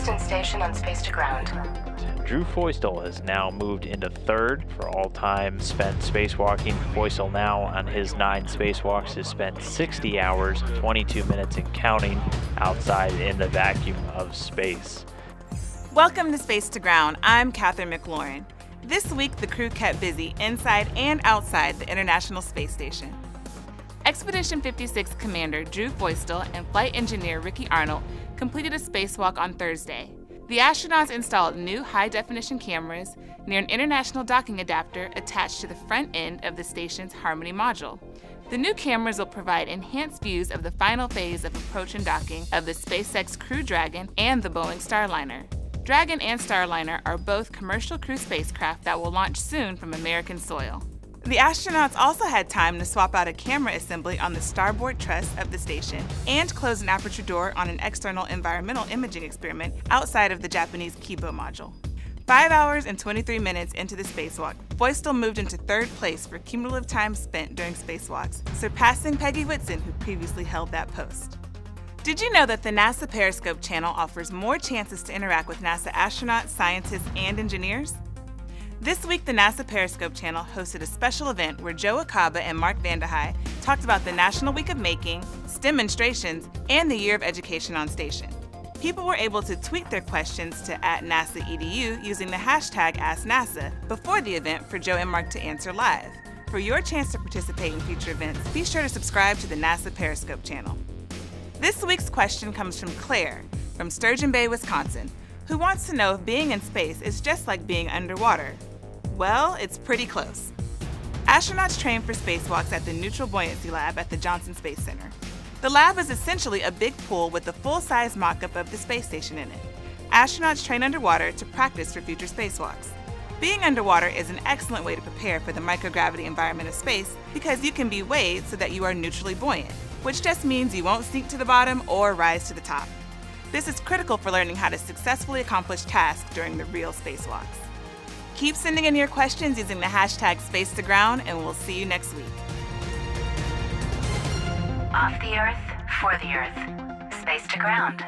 Houston Station on Space to Ground. Drew Feustel has now moved into third for all time spent spacewalking. Feustel now on his 9 spacewalks has spent 60 hours, 22 minutes and counting outside in the vacuum of space. Welcome to Space to Ground. I'm Catherine McLaurin. This week, the crew kept busy inside and outside the International Space Station. Expedition 56 Commander Drew Feustel and Flight Engineer Ricky Arnold completed a spacewalk on Thursday. The astronauts installed new high-definition cameras near an international docking adapter attached to the front end of the station's Harmony module. The new cameras will provide enhanced views of the final phase of approach and docking of the SpaceX Crew Dragon and the Boeing Starliner. Dragon and Starliner are both commercial crew spacecraft that will launch soon from American soil. The astronauts also had time to swap out a camera assembly on the starboard truss of the station and close an aperture door on an external environmental imaging experiment outside of the Japanese Kibo module. 5 hours and 23 minutes into the spacewalk, Feustel moved into third place for cumulative time spent during spacewalks, surpassing Peggy Whitson, who previously held that post. Did you know that the NASA Periscope channel offers more chances to interact with NASA astronauts, scientists, and engineers? This week, the NASA Periscope channel hosted a special event where Joe Acaba and Mark Vandehei talked about the National Week of Making, STEMonstrations, and the Year of Education on Station. People were able to tweet their questions to @NASAEDU using the hashtag AskNASA before the event for Joe and Mark to answer live. For your chance to participate in future events, be sure to subscribe to the NASA Periscope channel. This week's question comes from Claire from Sturgeon Bay, Wisconsin, who wants to know if being in space is just like being underwater. Well, it's pretty close. Astronauts train for spacewalks at the Neutral Buoyancy Lab at the Johnson Space Center. The lab is essentially a big pool with a full-size mock-up of the space station in it. Astronauts train underwater to practice for future spacewalks. Being underwater is an excellent way to prepare for the microgravity environment of space because you can be weighed so that you are neutrally buoyant, which just means you won't sink to the bottom or rise to the top. This is critical for learning how to successfully accomplish tasks during the real spacewalks. Keep sending in your questions using the hashtag #SpaceToGround, and we'll see you next week. Off the Earth, for the Earth. Space to Ground.